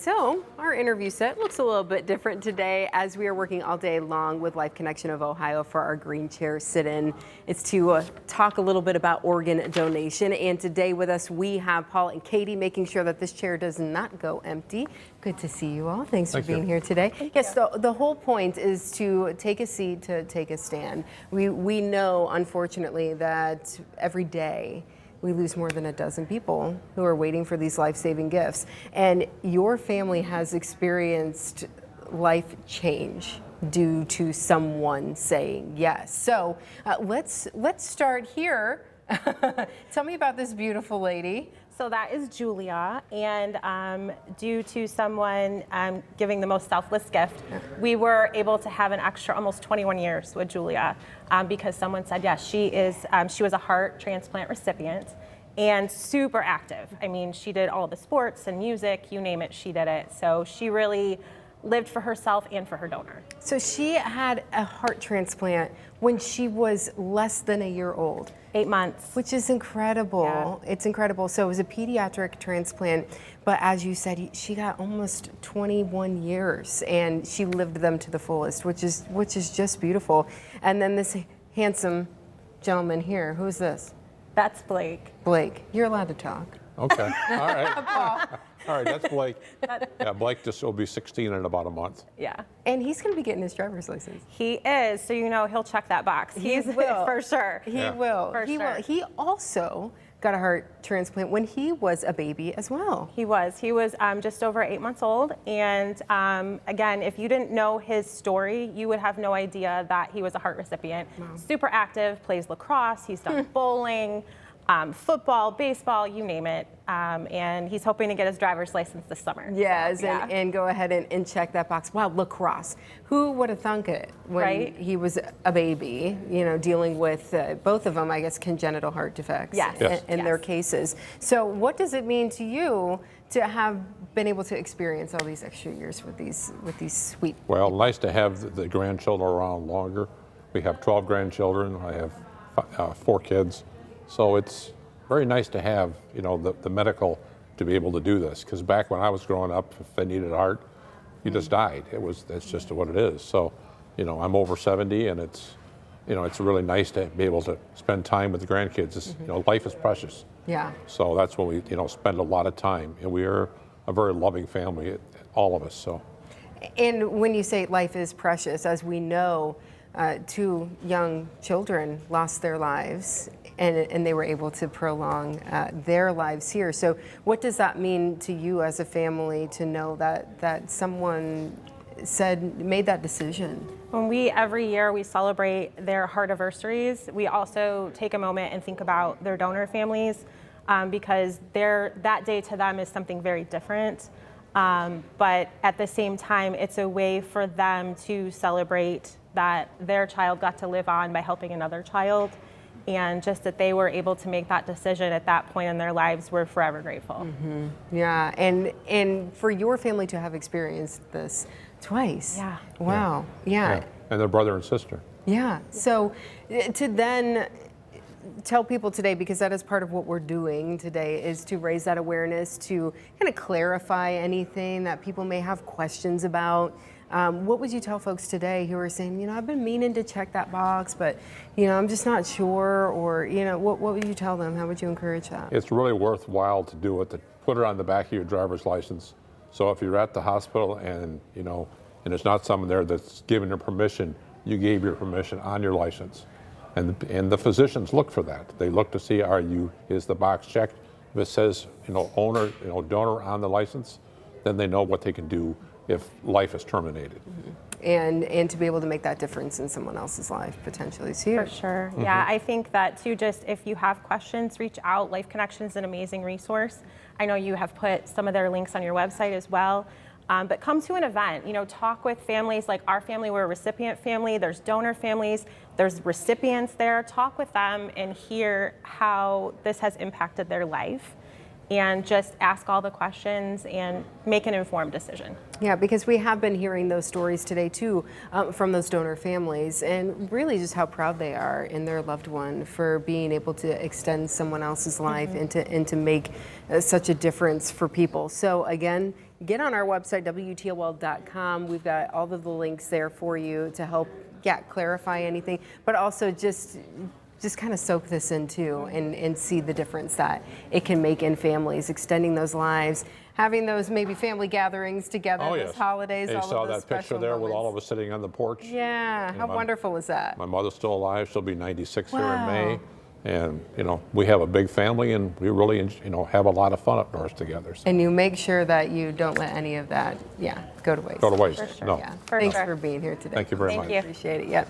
So our interview set looks a little bit different today as we are working all day long with Life Connection of Ohio for our Green Chair sit-in. It's to talk a little bit about organ donation. And today with us, we have Paul and Katie making sure that this chair does not go empty. Good to see you all. Thanks for being here today. Yes, the whole point is to take a seat, to take a stand. We know, unfortunately, that every day we lose more than a dozen people who are waiting for these life-saving gifts. And your family has experienced life change due to someone saying yes. So let's start here. Tell me about this beautiful lady. So that is Julia, and due to someone giving the most selfless gift, we were able to have an extra almost 21 years with Julia because someone said yes. She was a heart transplant recipient and super active. I mean, she did all the sports and music, you name it, she did it. So she really lived for herself and for her donor. So she had a heart transplant when she was less than a year old. 8 months. Which is incredible. Yeah. It's incredible. So it was a pediatric transplant, but as you said, she got almost 21 years and she lived them to the fullest, which is just beautiful. And then this handsome gentleman here, who's this? That's Blake. Blake, you're allowed to talk. Okay, all right. All right, that's Blake. Yeah, Blake just will be 16 in about a month. Yeah. And he's going to be getting his driver's license. He is, so he'll check that box. He will. For sure. He will. For sure. He also got a heart transplant when he was a baby as well. He was just over 8 months old. And again, if you didn't know his story, you would have no idea that he was a heart recipient. Wow. Super active, plays lacrosse, he's done bowling, football, baseball, you name it. And he's hoping to get his driver's license this summer. Yes, so, yeah. and go ahead and check that box. Wow, lacrosse. Who would have thunk it when he was a baby, dealing with both of them, I guess, congenital heart defects in their cases. So what does it mean to you to have been able to experience all these extra years with these sweet people? Well, nice to have the grandchildren around longer. We have 12 grandchildren. I have 4 kids. So it's very nice to have, the medical to be able to do this. Because back when I was growing up, if they needed a heart, you just died. That's just what it is. So, I'm over 70, and it's really nice to be able to spend time with the grandkids. Life is precious. Yeah. So that's when we, spend a lot of time. And we are a very loving family, all of us. So. And when you say life is precious, as we know, 2 young children lost their lives, and they were able to prolong their lives here. So what does that mean to you as a family to know that someone made that decision? Every year we celebrate their heart anniversaries, we also take a moment and think about their donor families because that day to them is something very different. But at the same time, it's a way for them to celebrate that their child got to live on by helping another child, and just that they were able to make that decision at that point in their lives, we're forever grateful. Mm-hmm. Yeah, and for your family to have experienced this twice. Yeah. Wow. Yeah. And their brother and sister. Yeah. So to then tell people today, because that is part of what we're doing today, is to raise that awareness, to kind of clarify anything that people may have questions about. What would you tell folks today who are saying, I've been meaning to check that box, but, I'm just not sure, or, what would you tell them? How would you encourage that? It's really worthwhile to do it, to put it on the back of your driver's license. So if you're at the hospital and, and there's not someone there that's given your permission, you gave your permission on your license. And the physicians look for that. They look to see, is the box checked? If it says, owner, donor on the license, then they know what they can do if life is terminated. Mm-hmm. And to be able to make that difference in someone else's life potentially is huge. For sure. Mm-hmm. Yeah, I think that too, just if you have questions, reach out. Life Connection is an amazing resource. I know you have put some of their links on your website as well. But come to an event, talk with families like our family. We're a recipient family. There's donor families. There's recipients there. Talk with them and hear how this has impacted their life. And just ask all the questions and make an informed decision. Yeah, because we have been hearing those stories today too from those donor families, and really just how proud they are in their loved one for being able to extend someone else's life and to make such a difference for people. So again, get on our website, WTOL.com. We've got all of the links there for you to help clarify anything, but also just kind of soak this in too and see the difference that it can make in families, extending those lives, having those maybe family gatherings together, Oh, those yes. holidays, And you all saw of those that picture special there with all moments. of us sitting on the porch. Yeah, how wonderful was that? My mother's still alive. She'll be 96 here in Wow. May. And, you know, we have a big family and we really, you know, have a lot of fun outdoors together. So. And you make sure that you don't let any of that, go to waste. Go to waste. For sure. No. Yeah. For Thanks sure. for being here today. Thank you very Thank much. you. Appreciate it. Yeah.